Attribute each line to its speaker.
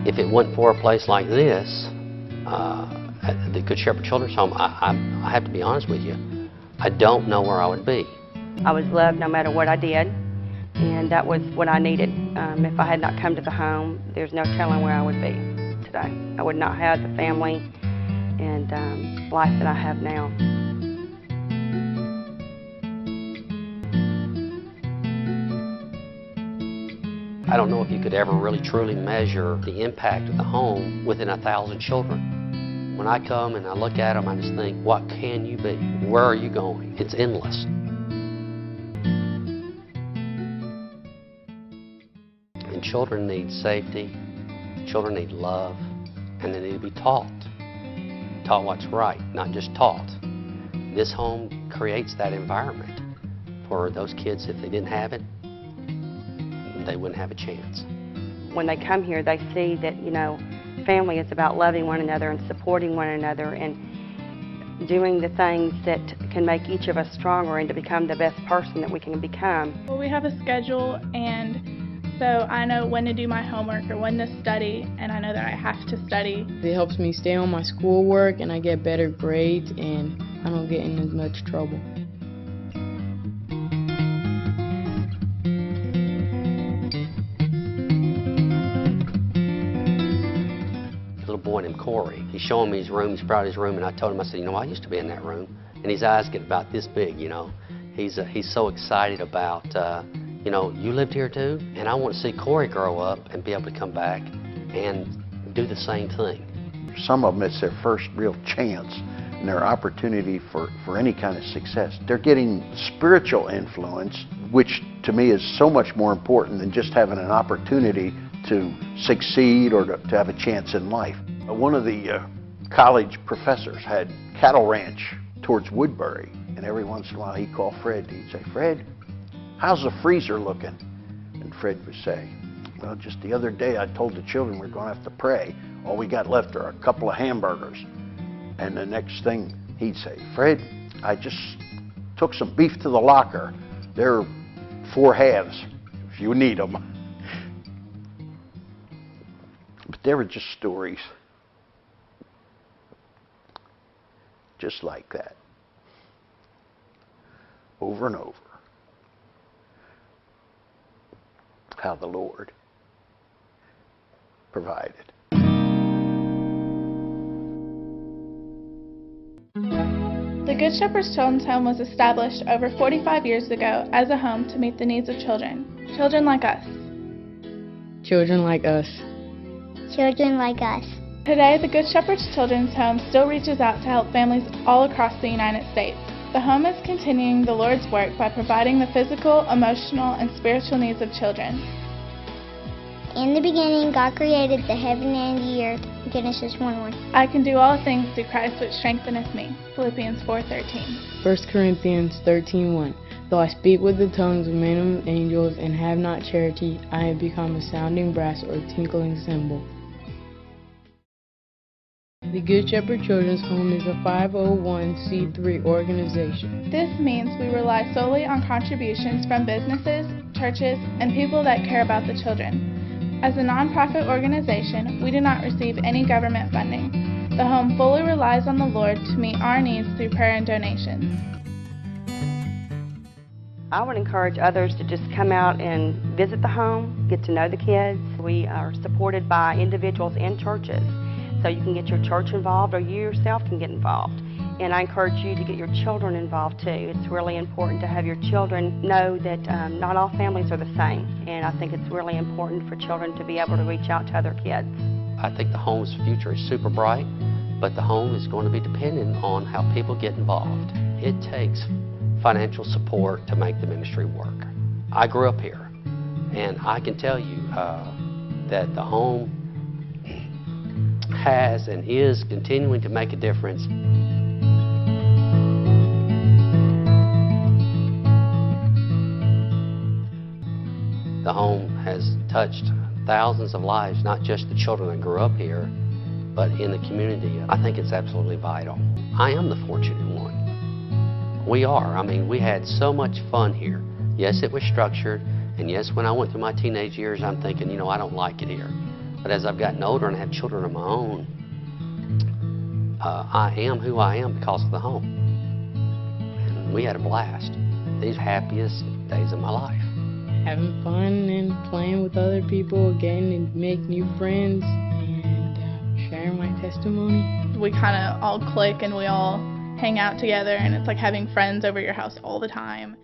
Speaker 1: If it wasn't for a place like this, at the Good Shepherd Children's Home, I have to be honest with you, I don't know where I would be.
Speaker 2: I was loved no matter what I did, and that was what I needed. If I had not come to the home, there's no telling where I would be today. I would not have the family and life that I have now.
Speaker 1: I don't know if you could ever really truly measure the impact of the home within 1,000 children. When I come and I look at them, I just think, what can you be? Where are you going? It's endless. And children need safety, children need love, and they need to be taught. Taught what's right, not just taught. This home creates that environment for those kids. If they didn't have it, they wouldn't have a chance.
Speaker 2: When they come here, they see that, you know, family is about loving one another and supporting one another and doing the things that can make each of us stronger and to become the best person that we can become.
Speaker 3: Well, we have a schedule, and so I know when to do my homework or when to study, and I know that I have to study.
Speaker 4: It helps me stay on my schoolwork, and I get better grades, and I don't get in as much trouble.
Speaker 1: Boy named Corey. He's showing me his room, he's proud of his room, and I told him, I said, you know, I used to be in that room. And his eyes get about this big, you know. He's so excited about, you know, you lived here too? And I want to see Corey grow up and be able to come back and do the same thing.
Speaker 5: Some of them, it's their first real chance and their opportunity for any kind of success. They're getting spiritual influence, which to me is so much more important than just having an opportunity to succeed or to have a chance in life. One of the college professors had cattle ranch towards Woodbury, and every once in a while he'd call Fred. He'd say, Fred, how's the freezer looking? And Fred would say, well, just the other day I told the children we're going to have to pray. All we got left are a couple of hamburgers. And the next thing he'd say, Fred, I just took some beef to the locker. There are 4 halves if you need them. But they were just stories. Just like that. Over and over. How the Lord provided.
Speaker 3: The Good Shepherd's Children's Home was established over 45 years ago as a home to meet the needs of children. Children like us.
Speaker 4: Children like us.
Speaker 6: Children like us.
Speaker 3: Today, the Good Shepherd's Children's Home still reaches out to help families all across the United States. The home is continuing the Lord's work by providing the physical, emotional, and spiritual needs of children.
Speaker 6: In the beginning, God created the heaven and the earth. Genesis 1:1.
Speaker 3: I can do all things through Christ which strengtheneth me. Philippians 4:13.
Speaker 4: 1 Corinthians 13:1. Though I speak with the tongues of men and angels and have not charity, I have become a sounding brass or a tinkling cymbal. The Good Shepherd Children's Home is a 501c3 organization.
Speaker 3: This means we rely solely on contributions from businesses, churches, and people that care about the children. As a nonprofit organization, we do not receive any government funding. The home fully relies on the Lord to meet our needs through prayer and donations.
Speaker 2: I would encourage others to just come out and visit the home, get to know the kids. We are supported by individuals and churches, so you can get your church involved or you yourself can get involved. And I encourage you to get your children involved too. It's really important to have your children know that not all families are the same. And I think it's really important for children to be able to reach out to other kids.
Speaker 1: I think the home's future is super bright, but the home is going to be dependent on how people get involved. It takes financial support to make the ministry work. I grew up here, and I can tell you that the home has and is continuing to make a difference. The home has touched thousands of lives, not just the children that grew up here, but in the community. I think it's absolutely vital. I am the fortunate one. We are. I mean, we had so much fun here. Yes, it was structured, and yes, when I went through my teenage years, I'm thinking, you know, I don't like it here. But as I've gotten older and have children of my own, I am who I am because of the home. And we had a blast. These happiest days of my life.
Speaker 4: Having fun and playing with other people, getting to make new friends, and sharing my testimony.
Speaker 3: We kind of all click and we all hang out together, and it's like having friends over your house all the time.